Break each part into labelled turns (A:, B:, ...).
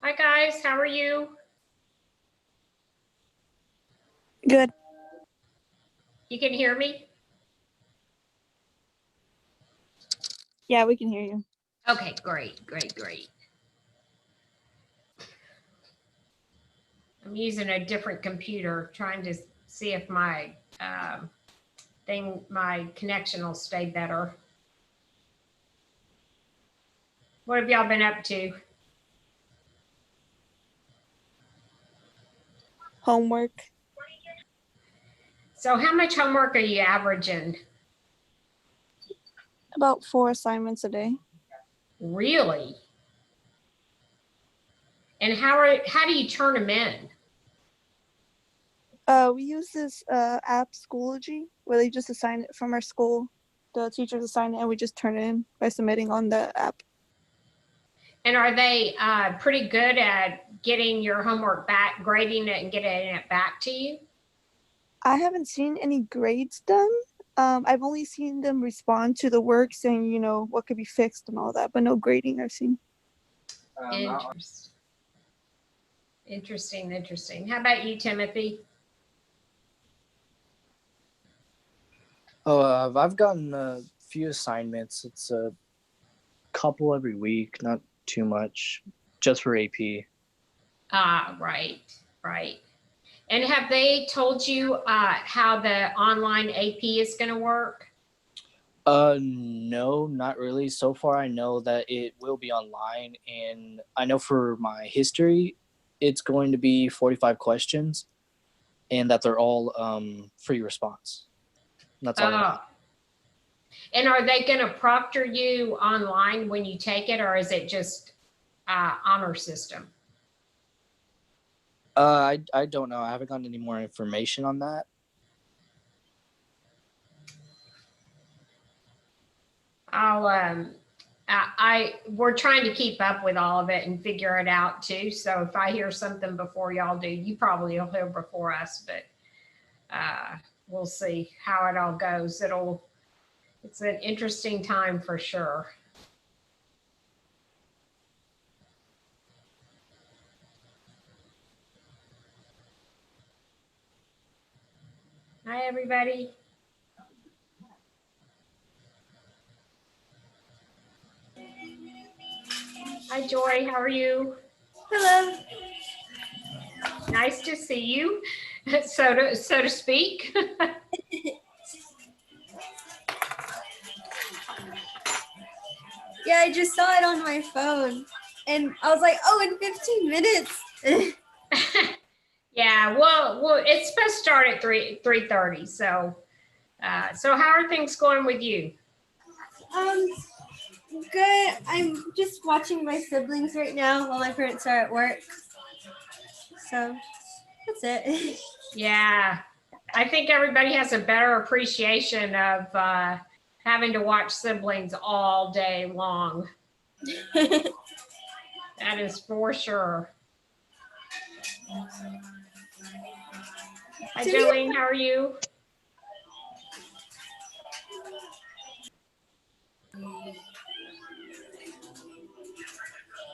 A: Hi guys, how are you?
B: Good.
A: You can hear me?
B: Yeah, we can hear you.
A: Okay, great. I'm using a different computer trying to see if my my connection will stay better. What have y'all been up to?
B: Homework.
A: So how much homework are you averaging?
B: About 4 assignments a day.
A: Really? And how do you turn them in?
B: We use this app, Schoology, where they just assign it from our school. The teachers assign it, and we just turn it in by submitting on the app.
A: And are they pretty good at getting your homework back, grading it and getting it back to you?
B: I haven't seen any grades done. I've only seen them respond to the work saying, what could be fixed and all that, but no grading I've seen.
A: Interesting. How about you, Timothy?
C: Oh, I've gotten a few assignments. It's a couple every week, not too much, just for AP.
A: Right. And have they told you how the online AP is going to work?
C: No, not really. So far, I know that it will be online, and I know for my history, it's going to be 45 questions, and that they're all free response. That's all I know.
A: And are they going to proctor you online when you take it, or is it just honor system?
C: I don't know. I haven't gotten any more information on that.
A: We're trying to keep up with all of it and figure it out too. So if I hear something before y'all do, you probably will hear before us, but we'll see how it all goes. It's an interesting time for sure. Hi, everybody. Hi, Joy. How are you?
D: Hello.
A: Nice to see you, so to speak.
D: Yeah, I just saw it on my phone, and I was like, "Oh, in 15 minutes."
A: Yeah, well, it's supposed to start at 3:30. So how are things going with you?
D: Good. I'm just watching my siblings right now while my parents are at work. So that's it.
A: Yeah, I think everybody has a better appreciation of having to watch siblings all day long. That is for sure. Hi, Jolene, how are you?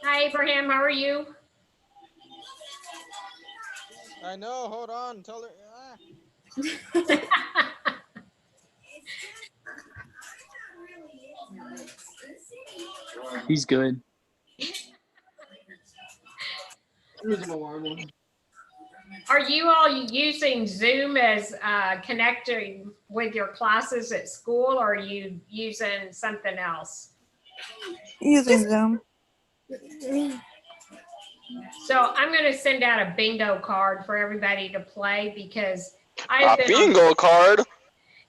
A: Hi, Abraham, how are you?
E: I know, hold on, tell her.
C: He's good.
A: Are you all using Zoom as connecting with your classes at school, or are you using something else?
B: Using Zoom.
A: So I'm going to send out a bingo card for everybody to play because
E: A bingo card?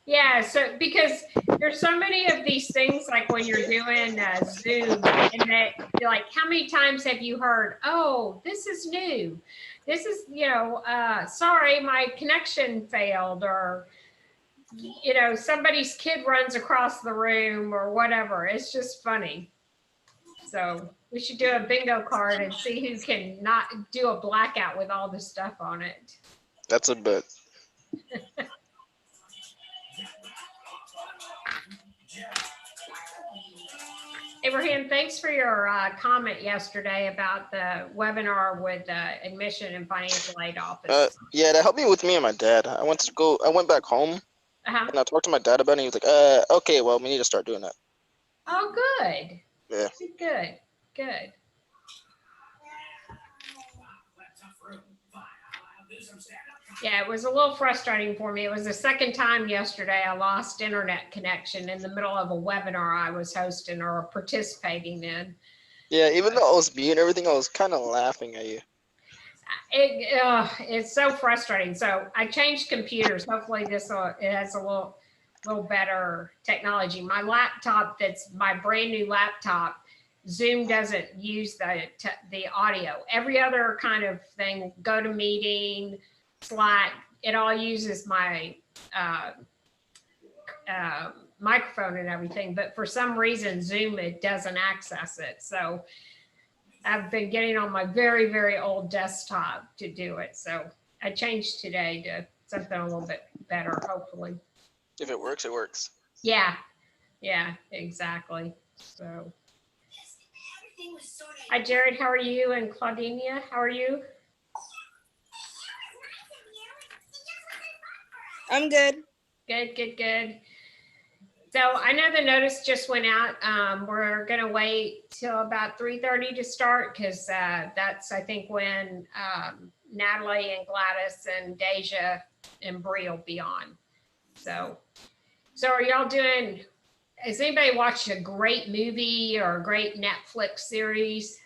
A: Yeah, so because there's so many of these things, like when you're doing Zoom, and that you're like, how many times have you heard, oh, this is new? This is, sorry, my connection failed, or, somebody's kid runs across the room or whatever. It's just funny. So we should do a bingo card and see who can not do a blackout with all the stuff on it.
E: That's a bit.
A: Abraham, thanks for your comment yesterday about the webinar with admission and financial aid office.
E: Yeah, that helped me and my dad. I went back home
A: Uh-huh.
E: and I talked to my dad about it. And he was like, okay, well, we need to start doing that.
A: Oh, good.
E: Yeah.
A: Good. Good. Yeah, it was a little frustrating for me. It was the second time yesterday I lost internet connection in the middle of a webinar I was hosting or participating in.
E: Yeah, even though I was mute and everything, I was kind of laughing at you.
A: It's so frustrating. So I changed computers. Hopefully it has a little better technology. My laptop, that's my brand new laptop, Zoom doesn't use the audio. Every other kind of thing, GoToMeeting, Slack, it all uses my microphone and everything. But for some reason, Zoom, it doesn't access it. So I've been getting on my very, very old desktop to do it. So I changed today to something a little bit better, hopefully.
E: If it works, it works.
A: Yeah, exactly. So, hi, Jared, how are you? And Claudinia, how are you?
F: I'm good.
A: Good. So I know the notice just went out. We're gonna wait till about 3:30 to start because that's, I think, when Natalie and Gladys and Deja and Bree will be on. So are y'all doing, has anybody watched a great movie or a great Netflix series?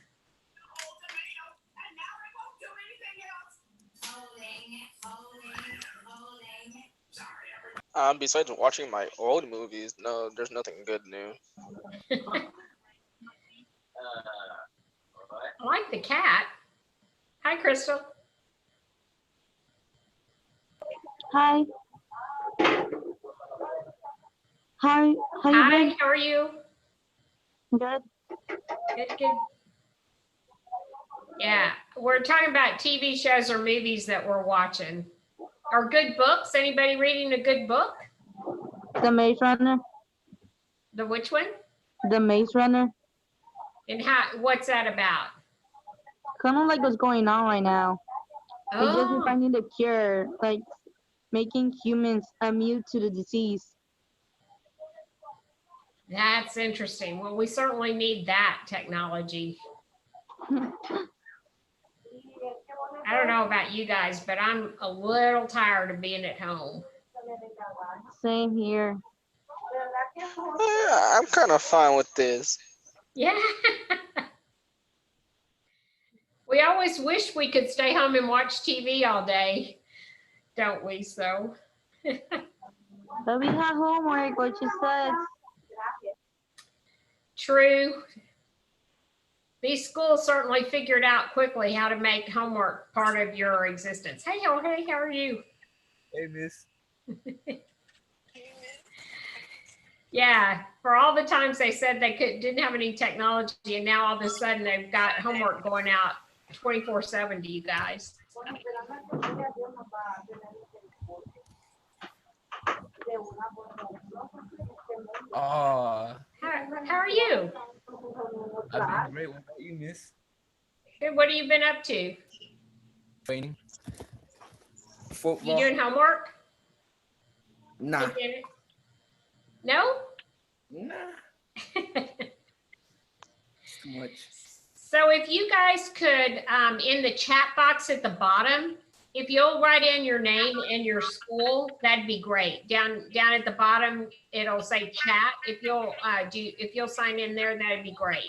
E: Besides watching my old movies, no, there's nothing good new.
A: I like the cat. Hi, Crystal.
G: Hi. How you
A: Hi,
G: been?
A: how are you?
G: Good.
A: Good. Yeah, we're talking about TV shows or movies that we're watching. Or good books. Anybody reading a good book?
G: The Maze Runner.
A: The which one?
G: The Maze Runner.
A: And what's that about?
G: Kind of like what's going on right now. It's just
A: Oh,
G: finding the cure, like making humans immune to the disease.
A: that's interesting. Well, we certainly need that technology. I don't know about you guys, but I'm a little tired of being at home.
G: Same here.
E: Yeah, I'm kind of fine with this.
A: Yeah. We always wish we could stay home and watch TV all day, don't we? So.
G: But we have homework, what you said.
A: True. These schools certainly figured out quickly how to make homework part of your existence. Hey, Jorge, how are you?
H: Hey, miss.
A: Yeah, for all the times they said they didn't have any technology, and now all of a sudden they've got homework going out 24/7 to you guys.
H: Oh,
A: How are you?
H: I've been great. What about you, miss?
A: Good. What have you been up to?
H: Training.
A: You
H: Football.
A: doing homework?
H: Nah.
A: You did it? No?
H: Nah. Too much.
A: So if you guys could, in the chat box at the bottom, if you'll write in your name and your school, that'd be great. Down at the bottom, it'll say chat. If you'll sign in there, that'd be great.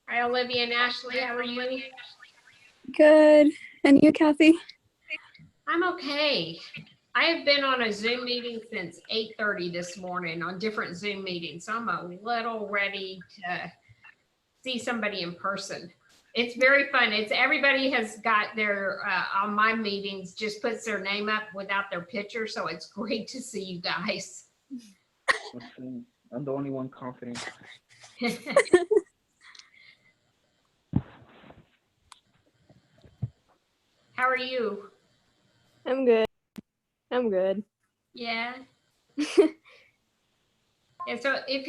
A: Hi, Olivia and Ashley, how are you?
B: Good. And you, Kathy?
A: I'm okay. I have been on a Zoom meeting since 8:30 this morning on different Zoom meetings. So I'm a little ready to see somebody in person. It's very fun. Everybody has got their, on my meetings, just puts their name up without their picture. So it's great to see you guys.
H: I'm the only one confident.
A: How are you?
F: I'm good. I'm good.
A: Yeah, Yeah, so if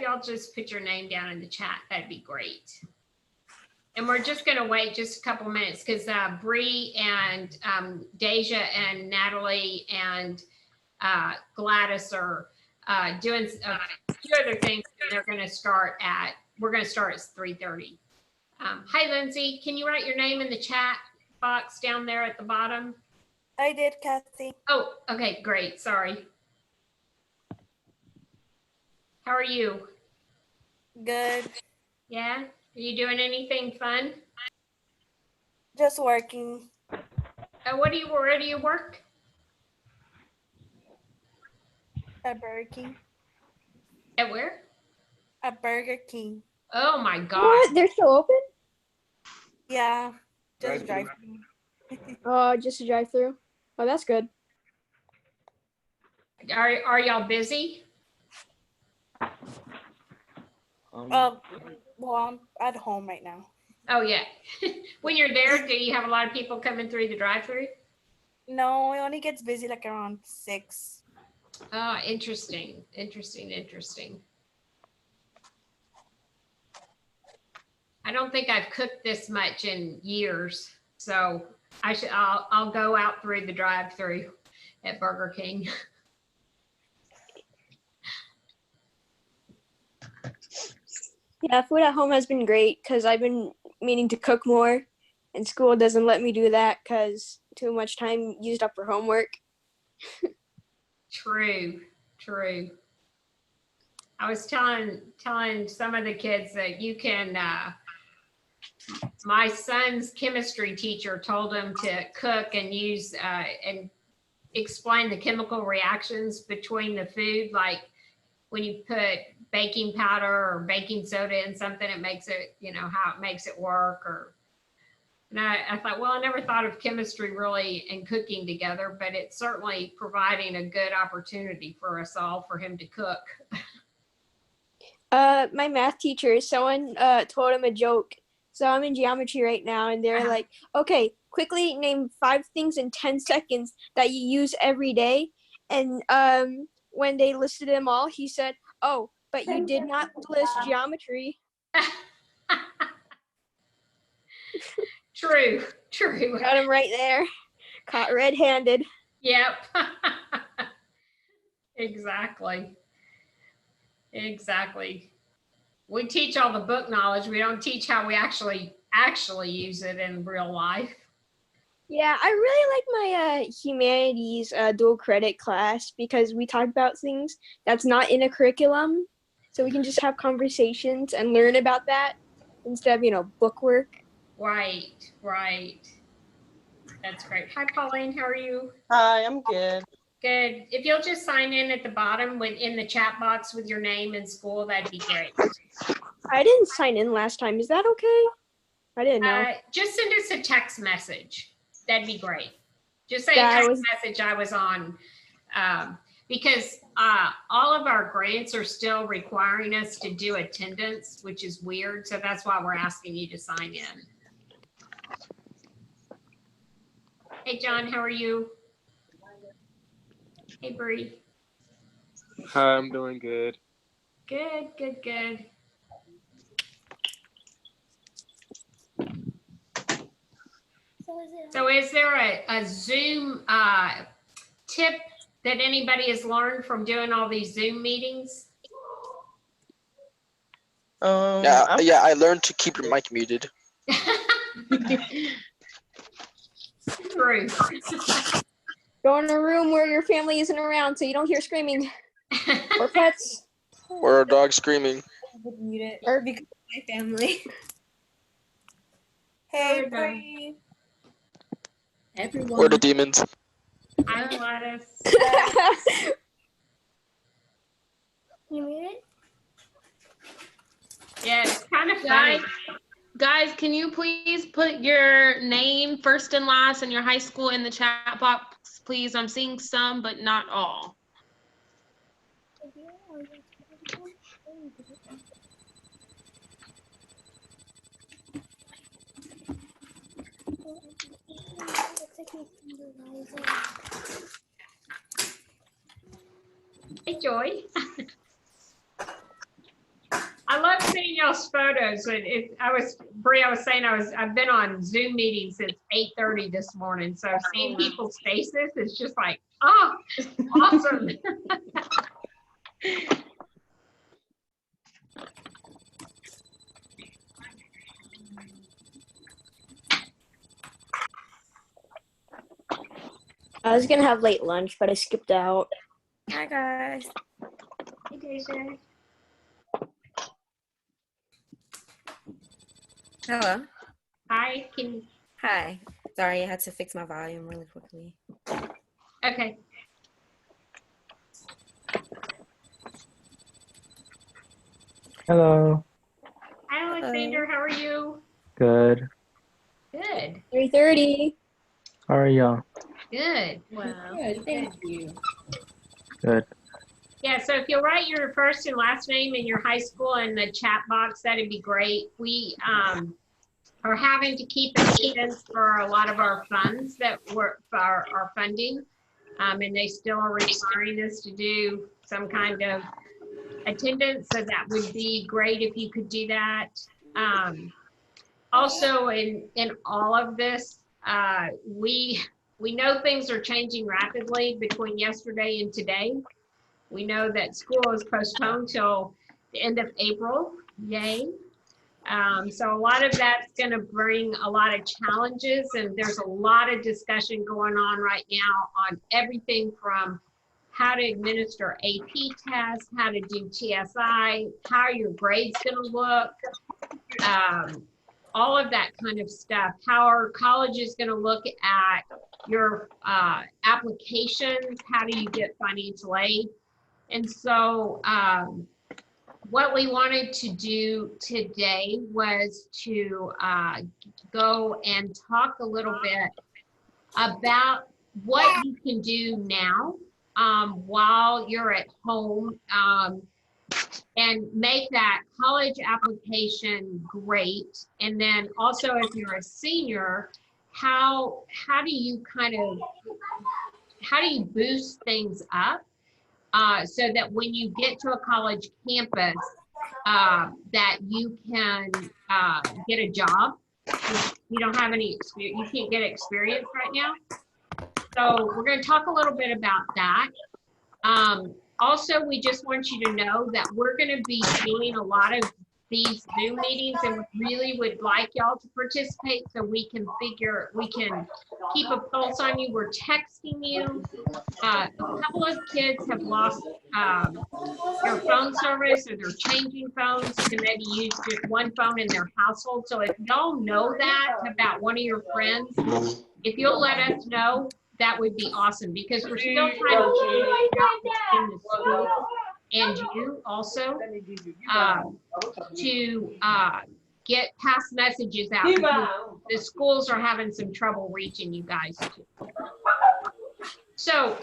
A: y'all just put your name down in the chat, that'd be great. And we're just gonna wait just a couple minutes because Bree and Deja and Natalie and Gladys are doing a few other things. And we're gonna start at 3:30. Hi, Lindsay, can you write your name in the chat box down there at the bottom?
F: I did, Kathy.
A: Oh, okay, great. Sorry. How are you?
F: Good.
A: Yeah? Are you doing anything fun?
F: Just working
A: Where do you work?
F: at Burger King.
A: At where?
F: At Burger King.
A: Oh my God.
D: What? They're still open?
F: Yeah. Just
H: Drive-thru.
F: drive.
D: Oh, just a drive through. Oh, that's good.
A: Are y'all busy?
F: Well, I'm at home right now.
A: Oh yeah. When you're there, do you have a lot of people coming through the drive-through?
F: No, it only gets busy like around 6.
A: Oh, interesting. Interesting. I don't think I've cooked this much in years, so I'll go out through the drive-through at Burger King.
D: Yeah, food at home has been great because I've been meaning to cook more, and school doesn't let me do that because too much time used up for homework.
A: True. I was telling some of the kids that you can, my son's chemistry teacher told him to cook and use, and explain the chemical reactions between the food. Like when you put baking powder or baking soda in something, it makes it, how it makes it work. And I thought, well, I never thought of chemistry really and cooking together, but it's certainly providing a good opportunity for us all for him to cook.
D: My math teacher, someone told him a joke. So I'm in geometry right now, and they're like, okay, quickly name 5 things in 10 seconds that you use every day. And when they listed them all, he said, oh, but you did not list geometry.
A: True.
D: Got him right there. Caught red-handed.
A: Yep. Exactly. We teach all the book knowledge. We don't teach how we actually use it in real life.
D: Yeah, I really like my humanities dual credit class because we talk about things that's not in a curriculum. So we can just have conversations and learn about that instead of, book work.
A: Right. That's great. Hi, Pauline. How are you?
I: Hi, I'm good.
A: Good. If you'll just sign in at the bottom in the chat box with your name and school, that'd be great.
D: I didn't sign in last time. Is that okay? I didn't know.
A: Just send us a text message. That'd be great. Just say
D: Yeah,
A: a text message I was on, because all of our grants are still requiring us to do attendance, which is weird. So that's why we're asking you to sign in. Hey, John, how are you? Hey, Bree.
J: Hi, I'm doing good.
A: Good. So is there a Zoom tip that anybody has learned from doing all these Zoom meetings?
E: Yeah, I learned to keep your mic muted.
A: True.
D: Go in a room where your family isn't around so you don't hear screaming. Or pets.
E: Or a dog screaming.
F: Mute it because of my family. Hey, Bree.
E: Or the demons.
A: I'm Gladys.
F: You mute it?
A: Yeah, it's kind of funny.
K: Guys, can you please put your name first and last and your high school in the chat box, please? I'm seeing some, but not all.
A: Hey, Joy. I love seeing y'all's photos. Bree, I was saying I've been on Zoom meetings since 8:30 this morning. So seeing people's faces is just like, oh, awesome.
D: I was gonna have late lunch, but I skipped out.
I: Hi guys.
A: Hey, Deja.
I: Hello.
A: Hi,
I: Hi. Sorry, I had to fix my volume really quickly.
A: okay.
H: Hello.
A: Hi, Alexander. How are you?
H: Good.
A: Good.
D: 3:30.
H: How are y'all?
A: Good.
I: Wow.
A: Good. Thank you.
H: Good.
A: Yeah, so if you'll write your first and last name and your high school in the chat box, that'd be great. We are having to keep attendance for a lot of our funds that were for our funding, and they still are requiring us to do some kind of attendance, so that would be great if you could do that. Also, in all of this, we know things are changing rapidly between yesterday and today. We know that school is postponed till the end of April. Yay. So a lot of that's going to bring a lot of challenges, and there's a lot of discussion going on right now on everything from how to administer AP tests, how to do TSI, how are your grades going to look, all of that kind of stuff. How are colleges going to look at your applications? How do you get financial aid? And so what we wanted to do today was to go and talk a little bit about what you can do now while you're at home and make that college application great. And then also, if you're a senior, how do you boost things up so that when you get to a college campus, that you can get a job. You don't have any experience, you can't get experience right now. So we're going to talk a little bit about that. Also, we just want you to know that we're going to be doing a lot of these Zoom meetings, and really would like y'all to participate so we can keep a pulse on you. We're texting you. A couple of kids have lost their phone service, or they're changing phones to maybe use just one phone in their household. So if y'all know that about one of your friends, if you'll let us know, that would be awesome, because we're still trying to in the school and you also to get past messages out, because the schools are having some trouble reaching you guys too. So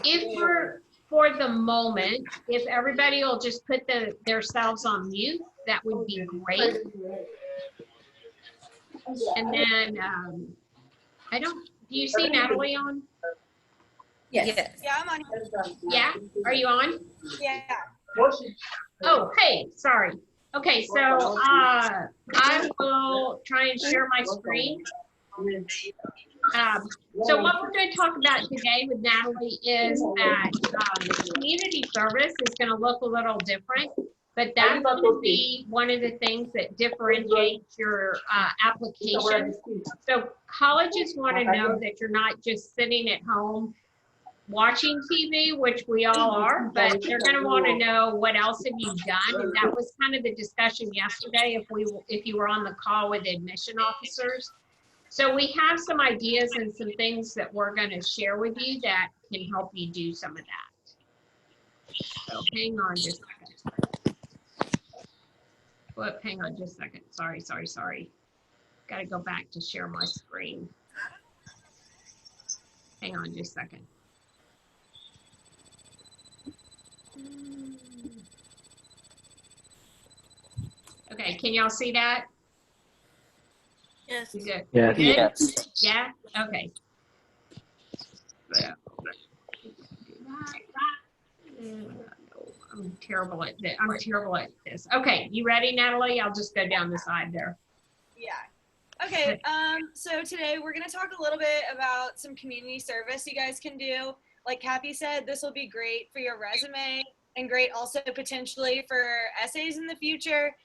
A: for the moment, if everybody will just put themselves on mute, that would be great. And then do you see Natalie on?
I: Yes.
F: Yeah, I'm on.
A: Yeah, are you on?
F: Yeah.
A: Oh, hey, sorry. Okay, so I will try and share my screen. So what we're going to talk about today with Natalie is that community service is going to look a little different, but that's going to be one of the things that differentiates your application. So colleges want to know that you're not just sitting at home watching TV, which we all are, but they're going to want to know what else have you done. And that was kind of the discussion yesterday if you were on the call with admission officers. So we have some ideas and some things that we're going to share with you that can help you do some of that. So hang on just a second. Whoop, hang on just a second. Sorry. Got to go back to share my screen. Hang on just a second. Okay, can y'all see that?
F: Yes.
A: Good.
H: Yes.
A: Good?
C: Yes.
A: Yeah? Okay. So, terrible at this. I'm terrible at this. Okay, you ready, Natalie? I'll just go down the side there.
L: Yeah. Okay, so today we're gonna talk a little bit about some community service you guys can do. Like Kathy said, this will be great for your resume and great also potentially for essays in the future.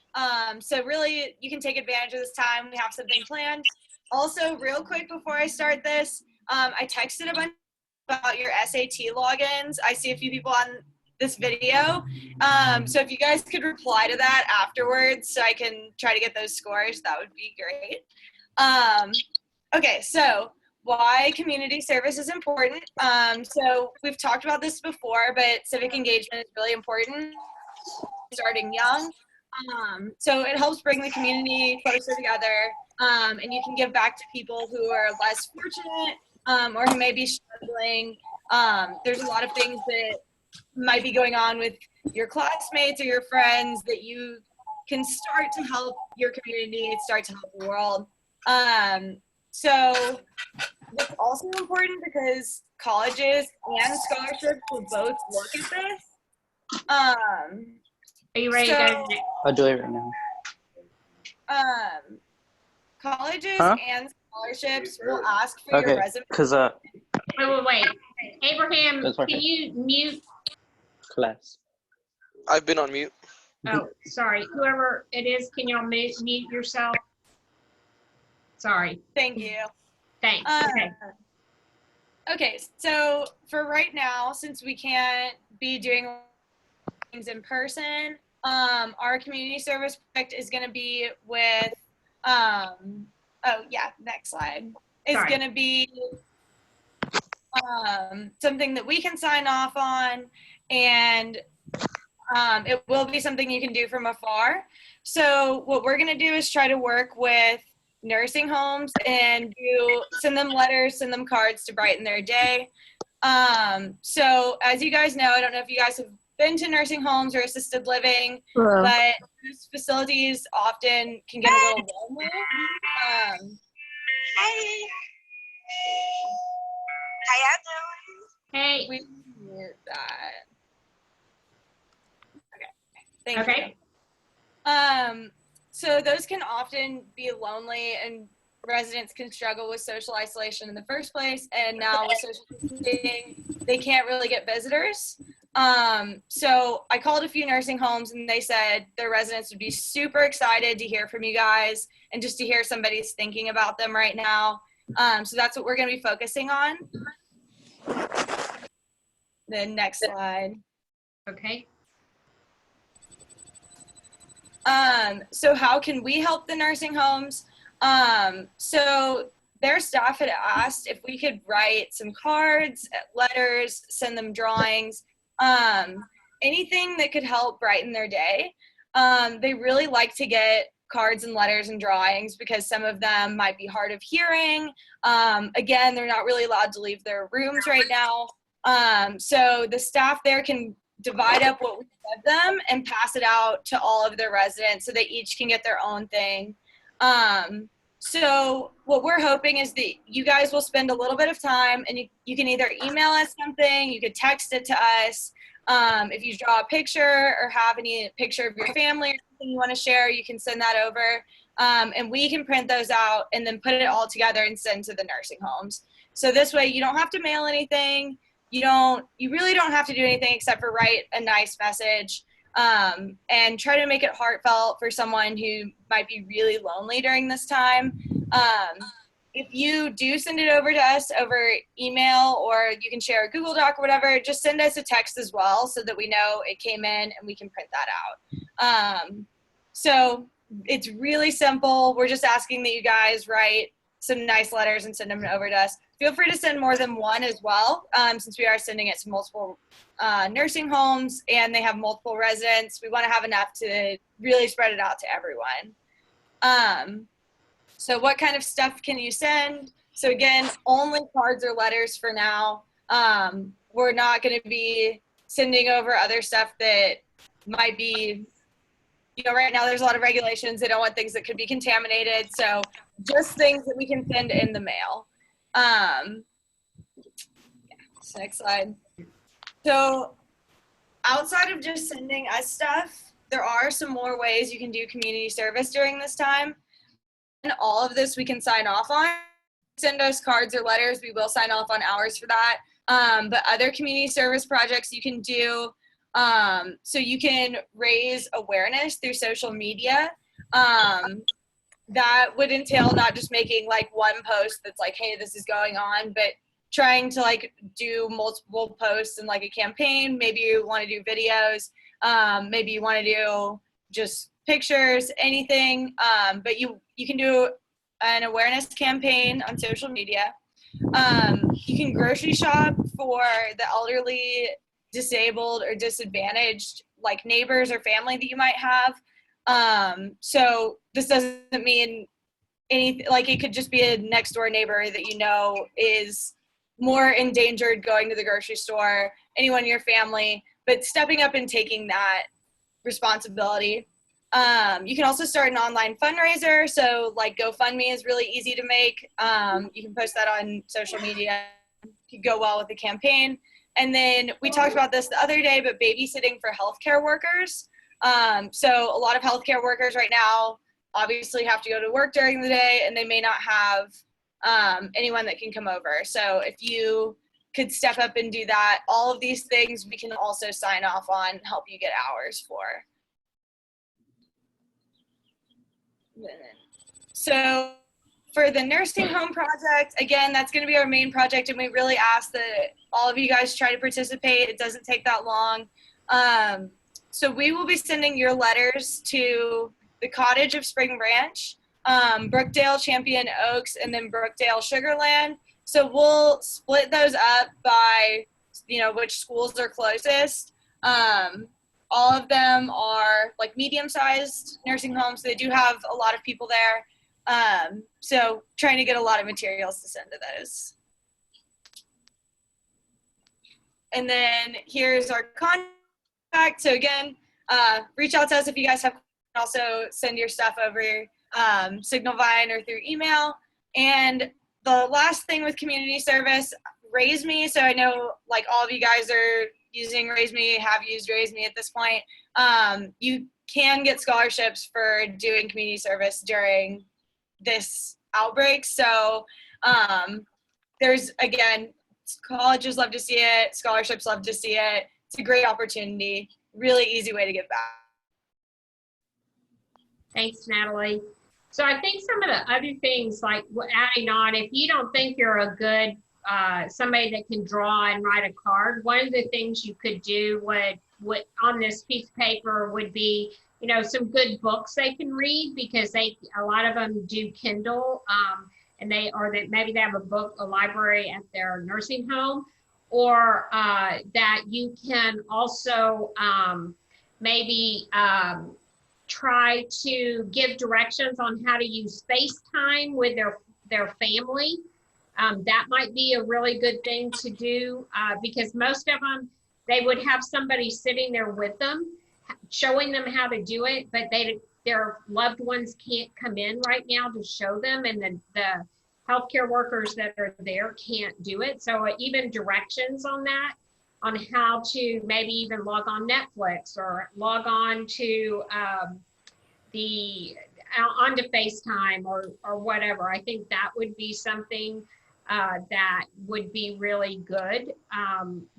L: So really you can take advantage of this time. We have something planned. Also, real quick before I start this, I texted a bunch about your SAT logins. I see a few people on this video. So if you guys could reply to that afterwards so I can try to get those scores, that would be great. Okay, so why community service is important. So we've talked about this before, but civic engagement is really important starting young. So it helps bring the community closer together, and you can give back to people who are less fortunate or who may be struggling. There's a lot of things that might be going on with your classmates or your friends that you can start to help your community and start to help the world. So it's also important because colleges and scholarships will both look at this.
A: Are you ready to go?
C: I'll do it right now.
L: Colleges
C: Huh?
L: and scholarships will ask for your
C: Okay,
L: resume.
C: because
A: Wait. Abraham,
C: That's
A: can
C: perfect.
A: you mute?
C: class.
E: I've been on mute.
A: Oh, sorry. Whoever it is, can y'all mute yourself? Sorry.
L: Thank you.
A: Thanks. Okay.
L: Okay, so for right now, since we can't be doing things in person, our community service project is going to be with, next slide. It's
A: Sorry.
L: going to be something that we can sign off on, and it will be something you can do from afar. So what we're going to do is try to work with nursing homes and send them letters, send them cards to brighten their day. So as you guys know, I don't know if you guys have been to nursing homes or assisted living, but those facilities often can get a little lonely.
M: Hey. How y'all doing?
A: Hey.
L: We mute that. Okay. Thank
A: Okay.
L: you. So those can often be lonely, and residents can struggle with social isolation in the first place, and now with social distancing, they can't really get visitors. So I called a few nursing homes, and they said their residents would be super excited to hear from you guys and just to hear somebody's thinking about them right now. So that's what we're going to be focusing on. The next slide.
A: Okay.
L: So how can we help the nursing homes? So their staff had asked if we could write some cards, letters, send them drawings, anything that could help brighten their day. They really like to get cards and letters and drawings because some of them might be hard of hearing. Again, they're not really allowed to leave their rooms right now. So the staff there can divide up what we give them and pass it out to all of their residents so they each can get their own thing. So what we're hoping is that you guys will spend a little bit of time, and you can either email us something, you could text it to us. If you draw a picture or have any picture of your family or something you want to share, you can send that over. And we can print those out and then put it all together and send to the nursing homes. So this way you don't have to mail anything. You really don't have to do anything except for write a nice message, and try to make it heartfelt for someone who might be really lonely during this time. If you do send it over to us over email, or you can share a Google Doc or whatever, just send us a text as well so that we know it came in and we can print that out. So it's really simple. We're just asking that you guys write some nice letters and send them over to us. Feel free to send more than one as well, since we are sending it to multiple nursing homes and they have multiple residents. We want to have enough to really spread it out to everyone. So what kind of stuff can you send? So again, only cards or letters for now. We're not going to be sending over other stuff that might be, right now there's a lot of regulations. They don't want things that could be contaminated. So just things that we can send in the mail. Next slide. So outside of just sending us stuff, there are some more ways you can do community service during this time. And all of this we can sign off on. Send us cards or letters, we will sign off on hours for that. But other community service projects you can do, so you can raise awareness through social media. That would entail not just making like one post that's like, hey, this is going on, but trying to like do multiple posts in like a campaign. Maybe you want to do videos, maybe you want to do just pictures, anything. But you can do an awareness campaign on social media. You can grocery shop for the elderly, disabled, or disadvantaged, like neighbors or family that you might have. So this doesn't mean anything, like it could just be a next door neighbor that you know is more endangered going to the grocery store, anyone in your family, but stepping up and taking that responsibility. You can also start an online fundraiser. So like GoFundMe is really easy to make. You can post that on social media. It could go well with the campaign. And then we talked about this the other day, but babysitting for healthcare workers. So a lot of healthcare workers right now obviously have to go to work during the day, and they may not have anyone that can come over. So if you could step up and do that, all of these things we can also sign off on and help you get hours for. So for the nursing home project, again, that's going to be our main project, and we really ask that all of you guys try to participate. It doesn't take that long. So we will be sending your letters to the Cottage of Spring Branch, Brookdale, Champion Oaks, and then Brookdale, Sugar Land. So we'll split those up by, which schools are closest. All of them are like medium-sized nursing homes. They do have a lot of people there. So trying to get a lot of materials to send to those. And then here's our contact. So again, reach out to us if you guys have, also send your stuff over Signalvine or through email. And the last thing with community service, Raise Me. So I know like all of you guys are using Raise Me, have used Raise Me at this point. You can get scholarships for doing community service during this outbreak. So there's, again, colleges love to see it, scholarships love to see it. It's a great opportunity, really easy way to give back.
A: Thanks, Natalie. So I think some of the other things, like adding on, if you don't think you're a good somebody that can draw and write a card, one of the things you could do would on this piece of paper would be, some good books they can read, because a lot of them do Kindle, and maybe they have a library at their nursing home, or that you can also maybe try to give directions on how to use FaceTime with their family. That might be a really good thing to do, because most of them, they would have somebody sitting there with them, showing them how to do it, but their loved ones can't come in right now to show them, and the healthcare workers that are there can't do it. So even directions on that, on how to maybe even log on Netflix or log on to onto FaceTime or whatever. I think that would be something that would be really good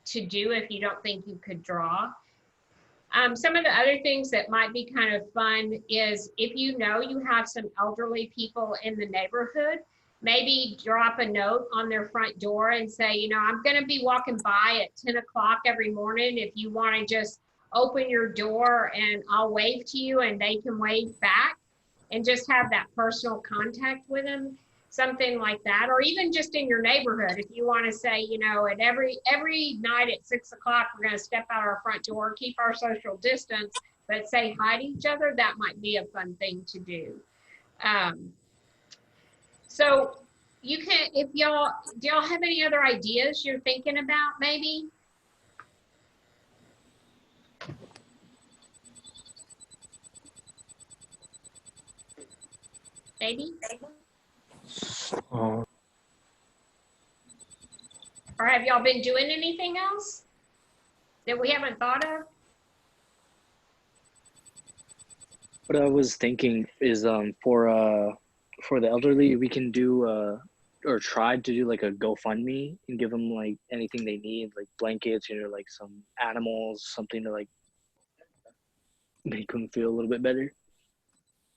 A: to do if you don't think you could draw. Some of the other things that might be kind of fun is if you have some elderly people in the neighborhood, maybe drop a note on their front door and say, I'm going to be walking by at 10 o'clock every morning. If you want to just open your door and I'll wave to you and they can wave back, and just have that personal contact with them, something like that. Or even just in your neighborhood, if you want to say, at every night at 6 o'clock, we're going to step out our front door, keep our social distance, but say hi to each other. That might be a fun thing to do. So you can, do y'all have any other ideas you're thinking about maybe? Maybe? Or have y'all been doing anything else that we haven't thought of?
C: What I was thinking is for the elderly, we can do or try to do like a GoFundMe and give them like anything they need, like blankets, like some animals, something to like make them feel a little bit better.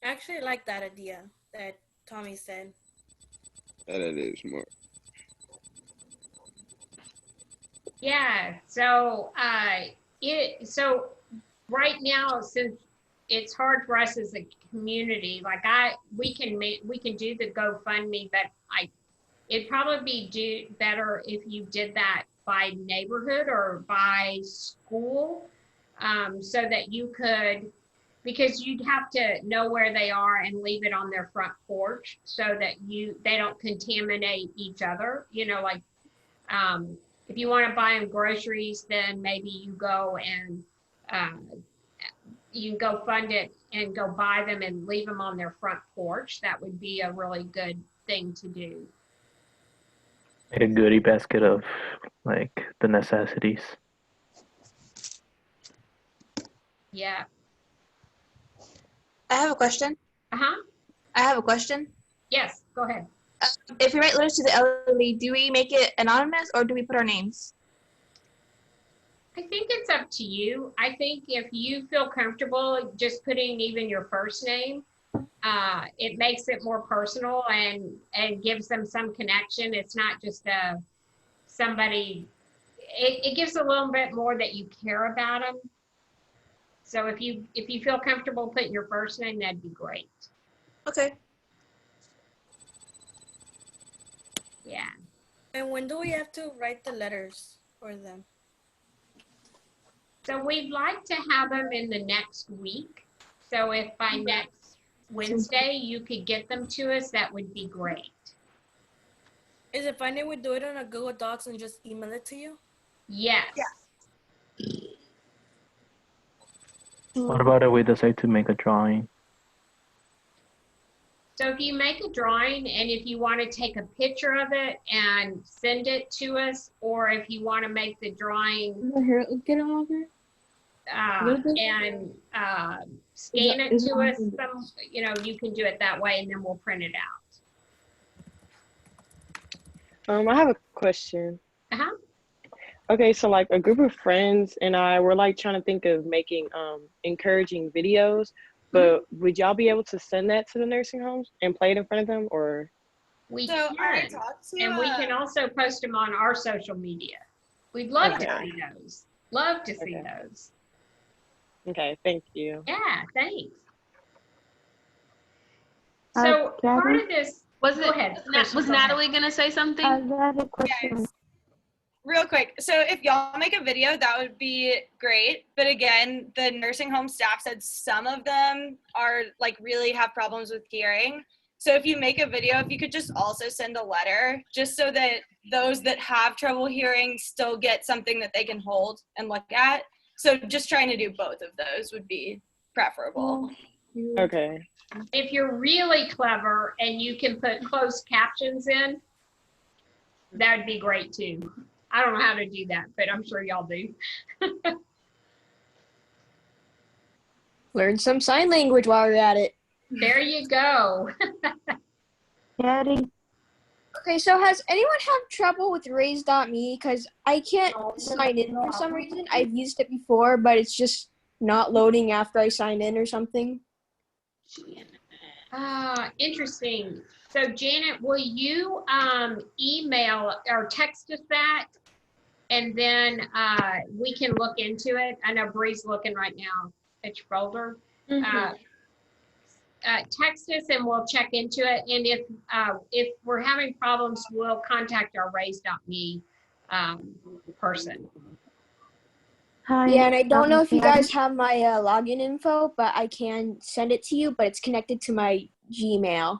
F: I actually like that idea that Tommy said.
J: That is smart.
A: Yeah, so so right now, since it's hard for us as a community, like we can do the GoFundMe, but it'd probably be better if you did that by neighborhood or by school, so that you could, because you'd have to know where they are and leave it on their front porch so that they don't contaminate each other. Like if you want to buy them groceries, then maybe you go and you can go fund it and go buy them and leave them on their front porch. That would be a really good thing to do.
N: Make a goodie basket of like the necessities.
A: Yeah.
I: I have a question.
A: Uh-huh.
I: I have a question.
A: Yes, go ahead.
I: If we write letters to the elderly, do we make it anonymous or do we put our names?
A: I think it's up to you. I think if you feel comfortable just putting even your first name, it makes it more personal and gives them some connection. It's not just somebody, it gives a little bit more that you care about them. So if you feel comfortable putting your first name, that'd be great.
I: Okay.
A: Yeah.
F: And when do we have to write the letters for them?
A: So we'd like to have them in the next week. So if by next Wednesday you could get them to us, that would be great.
F: Is it fine if we do it on a Google Docs and just email it to you?
A: Yes.
F: Yeah.
N: What about if we decide to make a drawing?
A: So if you make a drawing and if you want to take a picture of it and send it to us, or if you want to make the drawing and scan it to us, you can do it that way and then we'll print it out.
O: I have a question.
A: Uh-huh.
O: Okay, so like a group of friends and I were like trying to think of making encouraging videos, but would y'all be able to send that to the nursing homes and play it in front of them, or?
A: We can, and we can also post them on our social media. We'd love to see those. Love to see those.
O: Okay, thank you.
A: Yeah, thanks. So part of this,
K: was
A: go ahead.
K: Was Natalie gonna say something?
G: I got a question.
L: Yes. Real quick, so if y'all make a video, that would be great. But again, the nursing home staff said some of them are like really have problems with hearing. So if you make a video, if you could just also send a letter, just so that those that have trouble hearing still get something that they can hold and look at. So just trying to do both of those would be preferable.
O: Okay.
A: If you're really clever and you can put closed captions in, that'd be great too. I don't know how to do that, but I'm sure y'all do.
D: Learn some sign language while you're at it.
A: There you go.
G: Daddy.
D: Okay, so has anyone had trouble with Raise.me? Because I can't sign in for some reason. I've used it before, but it's just not loading after I sign in or something.
A: Interesting. So Janet, will you email or text us that? And then we can look into it. I know Bree's looking right now at your folder. Text us and we'll check into it. And if we're having problems, we'll contact our Raise.me person.
G: Hi.
D: Yeah, and I don't know if you guys have my login info, but I can send it to you, but it's connected to my Gmail,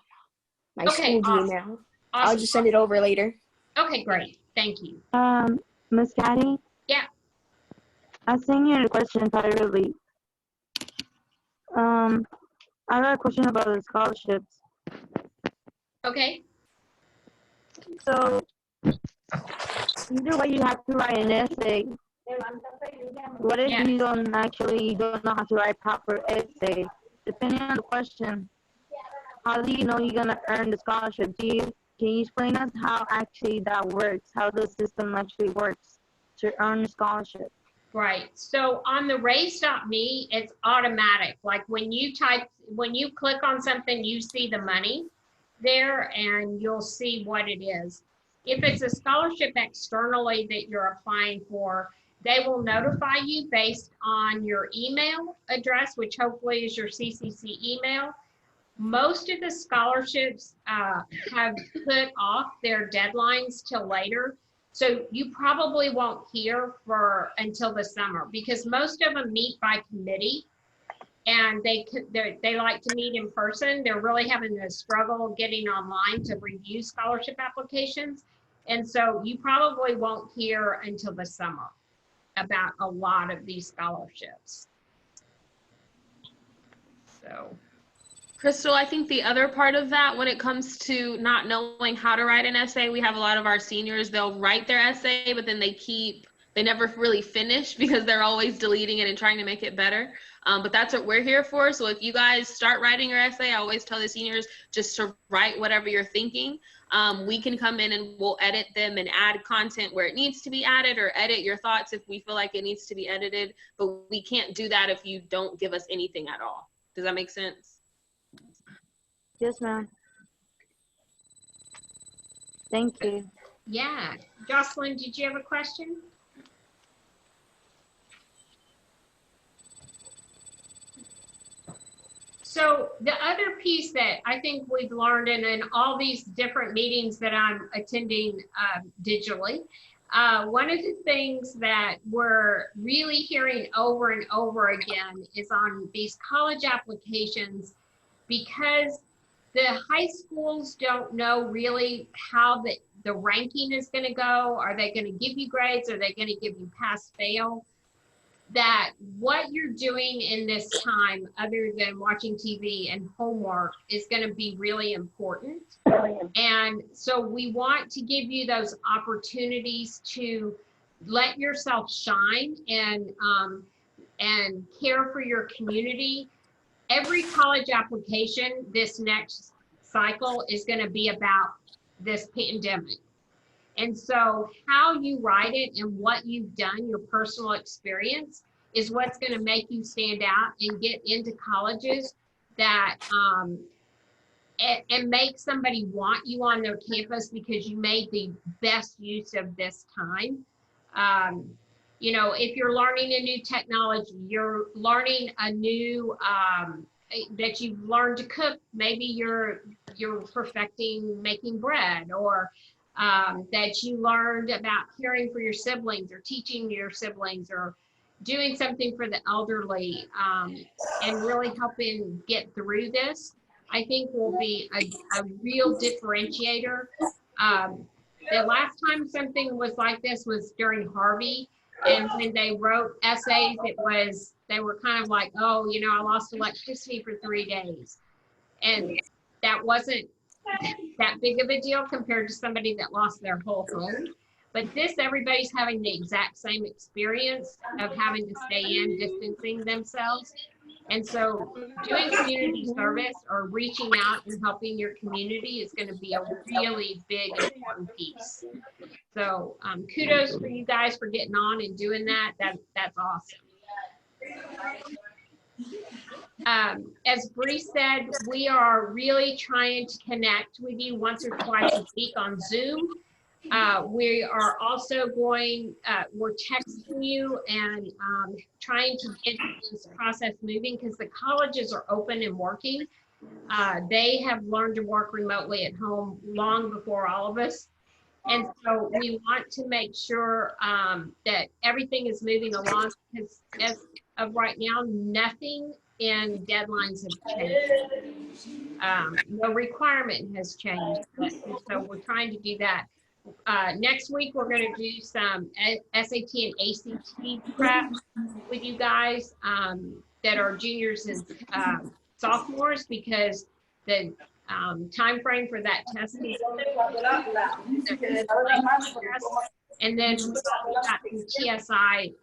D: my school Gmail. I'll just send it over later.
A: Okay, great. Thank you.
G: Miss Caddy?
A: Yeah.
G: I sent you a question privately. I got a question about the scholarships.
A: Okay.
G: So, either way, you have to write an essay. What if you don't know how to write proper essay? depending on the question, how do you know you're gonna earn the scholarship? Can you explain us how actually that works? How the system actually works to earn a scholarship?
A: Right. So on the raise.me, it's automatic. Like when you click on something, you see the money there and you'll see what it is. If it's a scholarship externally that you're applying for, they will notify you based on your email address, which hopefully is your CCC email. Most of the scholarships have put off their deadlines till later. So you probably won't hear until the summer, because most of them meet by committee and they like to meet in person. They're really having a struggle getting online to review scholarship applications. And so you probably won't hear until the summer about a lot of these scholarships. So.
K: Crystal, I think the other part of that, when it comes to not knowing how to write an essay, we have a lot of our seniors, they'll write their essay, but then they never really finish because they're always deleting it and trying to make it better. But that's what we're here for. So if you guys start writing your essay, I always tell the seniors just to write whatever you're thinking. We can come in and we'll edit them and add content where it needs to be added, or edit your thoughts if we feel like it needs to be edited. But we can't do that if you don't give us anything at all. Does that make sense?
G: Yes, ma'am. Thank you.
A: Yeah. Jocelyn, did you have a question? So the other piece that I think we've learned in all these different meetings that I'm attending digitally, one of the things that we're really hearing over and over again is on these college applications, because the high schools don't know really how the ranking is going to go. Are they going to give you grades? Are they going to give you pass fail? That what you're doing in this time, other than watching TV and homework, is going to be really important. And so we want to give you those opportunities to let yourself shine and care for your community. Every college application this next cycle is going to be about this pandemic. And so how you write it and what you've done, your personal experience, is what's going to make you stand out and get into colleges that and make somebody want you on their campus because you made the best use of this time. You know, if you're learning a new technology, you're learning a new that you've learned to cook. Maybe you're perfecting making bread, or that you learned about caring for your siblings or teaching your siblings or doing something for the elderly, and really helping get through this, I think will be a real differentiator. The last time something was like this was during Harvey, and when they wrote essays, they were kind of like, oh, you know, I lost electricity for 3 days. And that wasn't that big of a deal compared to somebody that lost their whole home. But this, everybody's having the exact same experience of having to stay in, distancing themselves. And so doing community service or reaching out and helping your community is going to be a really big, important piece. So kudos for you guys for getting on and doing that. That's awesome. As Bree said, we are really trying to connect with you once or twice a week on Zoom. We are also we're texting you and trying to get this process moving, because the colleges are open and working. They have learned to work remotely at home long before all of us. And so we want to make sure that everything is moving along, because as of right now, nothing in deadlines have changed. No requirement has changed. So we're trying to do that. Next week, we're going to do some SAT and ACT prep with you guys that are juniors and sophomores, because the time frame for that test is And then we've got some TSI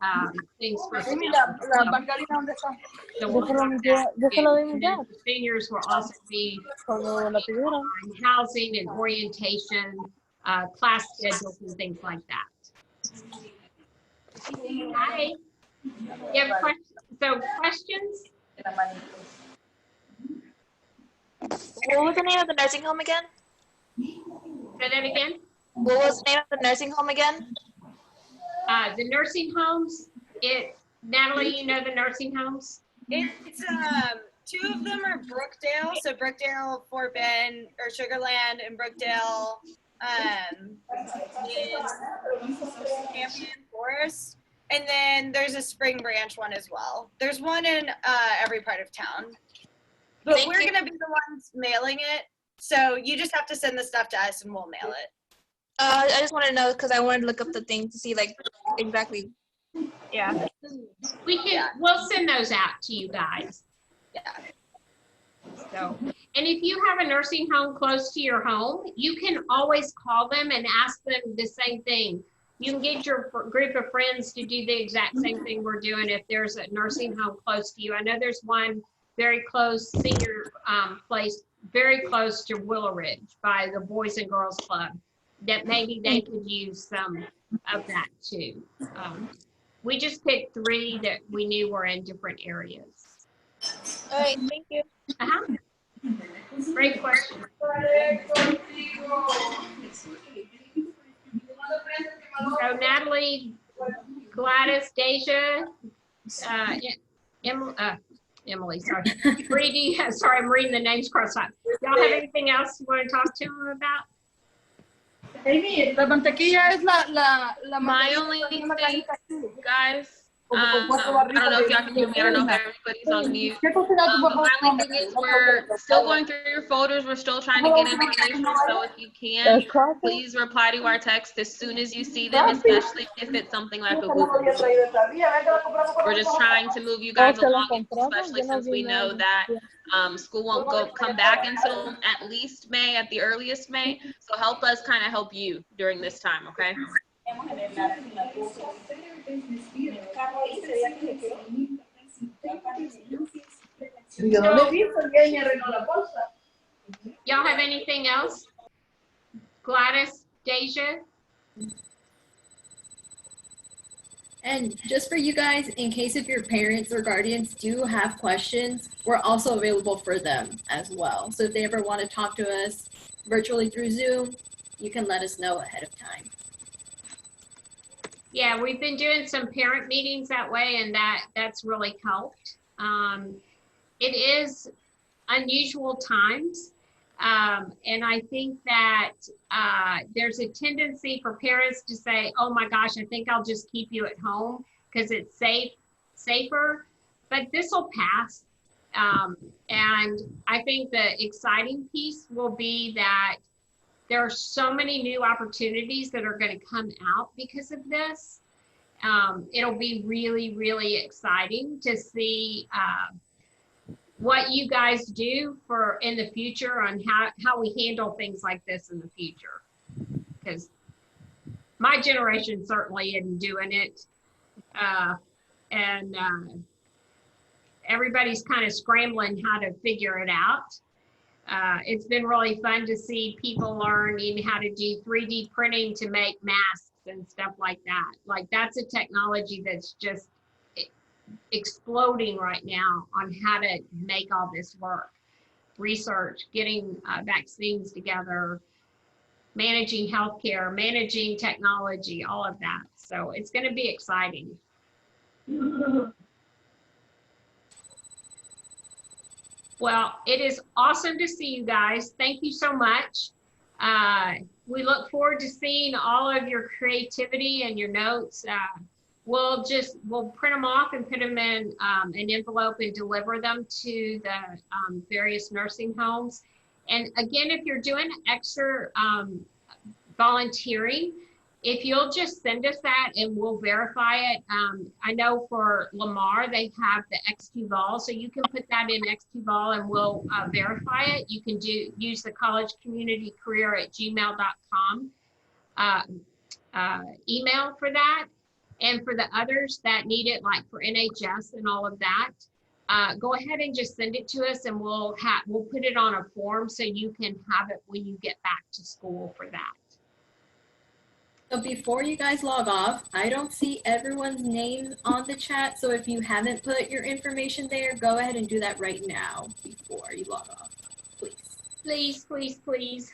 A: things for so we'll have that. And then the seniors will also be on housing and orientation, class schedules and things like that. Hi. You have questions? So questions?
I: What was the name of the nursing home again?
A: Say that again?
I: What was the name of the nursing home again?
A: The nursing homes, Natalie, you know the nursing homes?
L: It's two of them are Brookdale, so Brookdale, Fort Bend, or Sugarland, and Brookdale in Campion Forest. And then there's a Spring Branch one as well. There's one in every part of town. But we're going to be the ones mailing it. So you just have to send the stuff to us and we'll mail it.
I: I just want to know because I wanted to look up the thing to see like exactly. Yeah.
A: We'll send those out to you guys.
L: Yeah.
A: So, and if you have a nursing home close to your home, you can always call them and ask them the same thing. You can get your group of friends to do the exact same thing we're doing if there's a nursing home close to you. I know there's one very close senior place, very close to Willow Ridge by the Boys and Girls Club, that maybe they could use some of that too. We just picked 3 that we knew were in different areas.
I: All right, thank you.
A: Great question. So Natalie, Gladys, Deja, Emily, sorry. 3D, sorry, I'm reading the names crossed out. Y'all have anything else you want to talk to them about?
K: My only thing, guys, I don't know if y'all can hear me. I don't know if everybody's on mute. My only thing is we're still going through your folders. We're still trying to get information. So if you can, please reply to our text as soon as you see them, especially if it's something like a Google. We're just trying to move you guys along, especially since we know that school won't come back until at least May, at the earliest May. So help us kind of help you during this time, okay?
A: Y'all have anything else? Gladys, Deja?
P: And just for you guys, in case if your parents or guardians do have questions, we're also available for them as well. So if they ever want to talk to us virtually through Zoom, you can let us know ahead of time.
A: Yeah, we've been doing some parent meetings that way, and that's really helped. It is unusual times, and I think that there's a tendency for parents to say, oh my gosh, I think I'll just keep you at home because it's safer, but this will pass. And I think the exciting piece will be that there are so many new opportunities that are going to come out because of this. It'll be really, really exciting to see what you guys do in the future on how we handle things like this in the future. Because my generation certainly isn't doing it. And everybody's kind of scrambling how to figure it out. It's been really fun to see people learning how to do 3D printing to make masks and stuff like that. Like that's a technology that's just exploding right now on how to make all this work. Research, getting vaccines together, managing healthcare, managing technology, all of that. So it's going to be exciting. Well, it is awesome to see you guys. Thank you so much. We look forward to seeing all of your creativity and your notes. We'll print them off and put them in an envelope and deliver them to the various nursing homes. And again, if you're doing extra volunteering, if you'll just send us that and we'll verify it. I know for Lamar, they have the XQVol, so you can put that in XQVol and we'll verify it. You can use the collegecommunitycareer@gmail.com. email for that. And for the others that need it, like for NHS and all of that, go ahead and just send it to us, and we'll put it on a form so you can have it when you get back to school for that.
P: So before you guys log off, I don't see everyone's name on the chat. So if you haven't put your information there, go ahead and do that right now before you log off, please.
A: Please, please, please.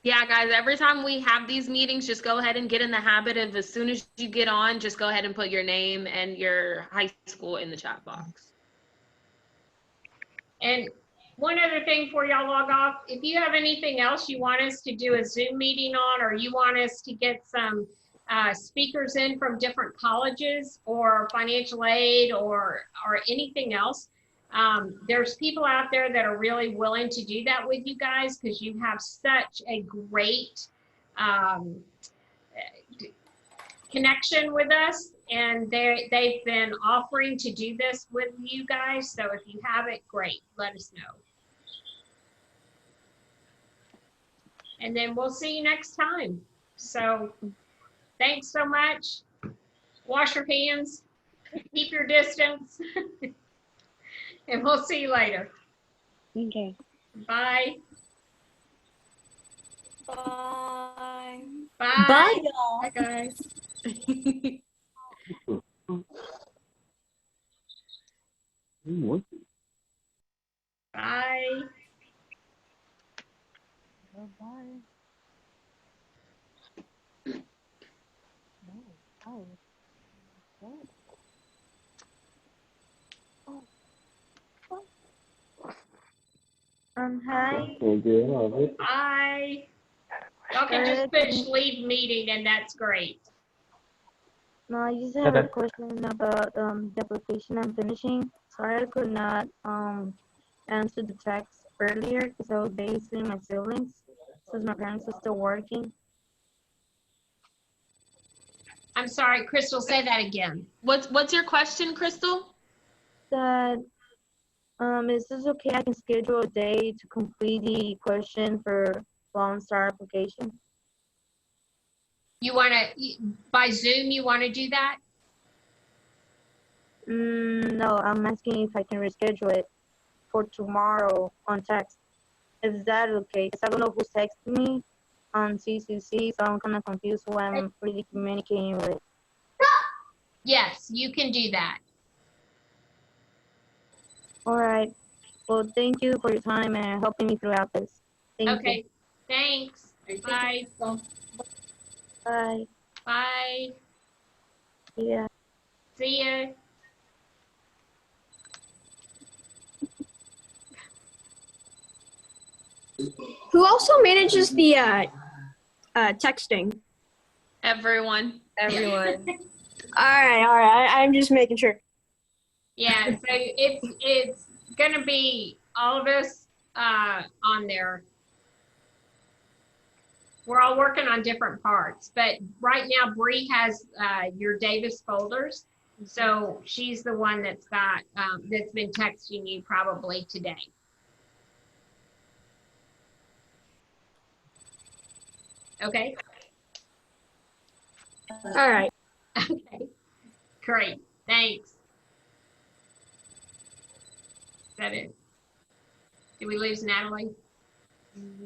K: Yeah, guys, every time we have these meetings, just go ahead and get in the habit of, as soon as you get on, just go ahead and put your name and your high school in the chat box.
A: And one other thing before y'all log off, if you have anything else you want us to do a Zoom meeting on, or you want us to get some speakers in from different colleges or financial aid or anything else, there's people out there that are really willing to do that with you guys, because you have such a great connection with us, and they've been offering to do this with you guys. So if you have it, great, let us know. And then we'll see you next time. So thanks so much. Wash your hands, keep your distance, and we'll see you later.
B: Okay.
A: Bye.
F: Bye.
A: Bye.
P: Bye, y'all.
F: Bye, guys.
A: Bye.
G: Bye. Hi.
A: Bye. Y'all can just push leave meeting, and that's great.
G: No, I just have a question about the application I'm finishing. Sorry I could not answer the text earlier because I was babysitting my siblings since my parents are still working.
A: I'm sorry, Crystal, say that again.
K: What's your question, Crystal?
G: That is this okay? I can schedule a day to complete the question for Lone Star application.
A: You want to, by Zoom, you want to do that?
G: No, I'm asking if I can reschedule it for tomorrow on text. Is that okay? Because I don't know who's texting me on CCC, so I'm kind of confused who I'm really communicating with.
A: Yes, you can do that.
G: All right. Well, thank you for your time and helping me throughout this. Thank
A: Okay,
G: you.
A: thanks. Bye.
G: Bye.
A: Bye.
G: Yeah.
A: See ya.
D: Who also manages the texting?
K: Everyone.
D: Everyone. All right. I'm just making sure.
A: Yeah, so it's gonna be all of us on there. We're all working on different parts, but right now Bree has your Davis folders, so she's the one that's got that's been texting you probably today. Okay.
D: All right.
A: Okay. Great. Thanks. Is that it? Did we lose Natalie?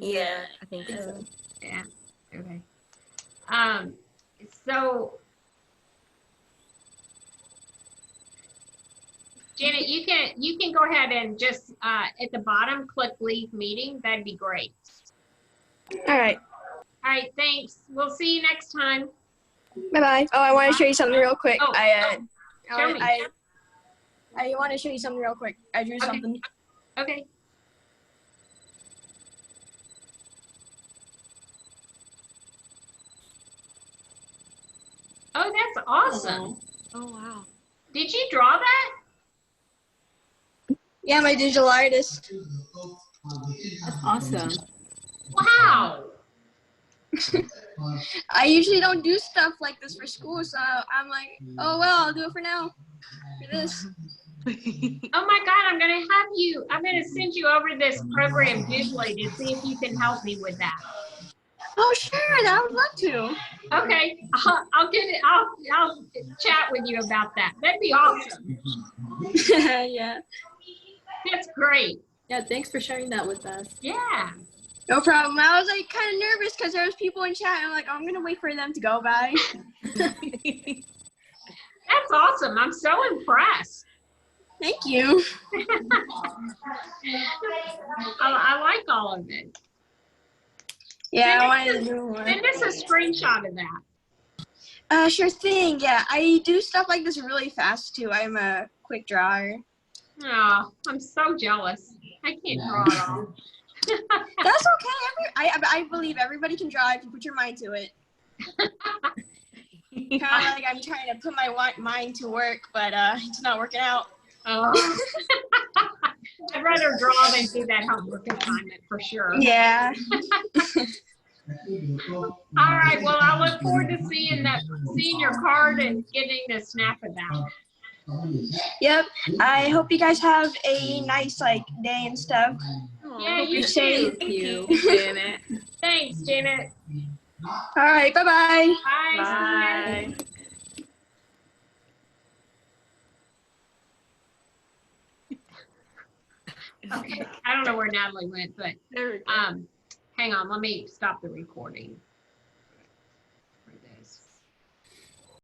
F: Yeah, I think so.
A: Yeah. Okay. So Janet, you can go ahead and just at the bottom click leave meeting. That'd be great.
D: All right.
A: All right. Thanks. We'll see you next time.
D: Bye bye. Oh, I want to show you something real quick.
A: Oh,
D: I
A: show me.
D: want to show you something real quick. I drew something.
A: Okay. Oh, that's awesome.
F: Oh, wow.
A: Did you draw that?
D: Yeah, my digital artist.
P: That's awesome.
A: Wow.
D: I usually don't do stuff like this for school, so I'm like, oh well, I'll do it for now. For this.
A: Oh my God, I'm gonna send you over this program visually to see if you can help me with that.
D: Oh, sure. I would love to.
A: Okay, I'll get it. I'll chat with you about that. That'd be awesome.
D: Yeah.
A: That's great.
P: Yeah, thanks for sharing that with us.
A: Yeah.
D: No problem. I was like kind of nervous because there was people in chat. And I'm like, oh, I'm gonna wait for them to go by.
A: That's awesome. I'm so impressed.
D: Thank you.
A: I like all of it.
D: Yeah, I
A: Send
D: wanted to do one.
A: Send us a screenshot of that.
D: Sure thing. Yeah, I do stuff like this really fast too. I'm a quick drawer.
A: Oh, I'm so jealous. I can't draw at all.
D: That's okay. I believe everybody can draw if you put your mind to it. Kind of like I'm trying to put my mind to work, but it's not working out.
A: Oh. I'd rather draw than do that homework assignment for sure.
D: Yeah.
A: All right. Well, I look forward to seeing your card and getting to snap it out.
D: Yep. I hope you guys have a nice day and stuff.
A: Yeah, you too.
D: safe.
P: Thank you, Janet.
A: Thanks, Janet.
D: All right. Bye-bye.
A: Bye.
P: Bye.
A: Okay. I don't know where Natalie went, but hang on. Let me stop the recording.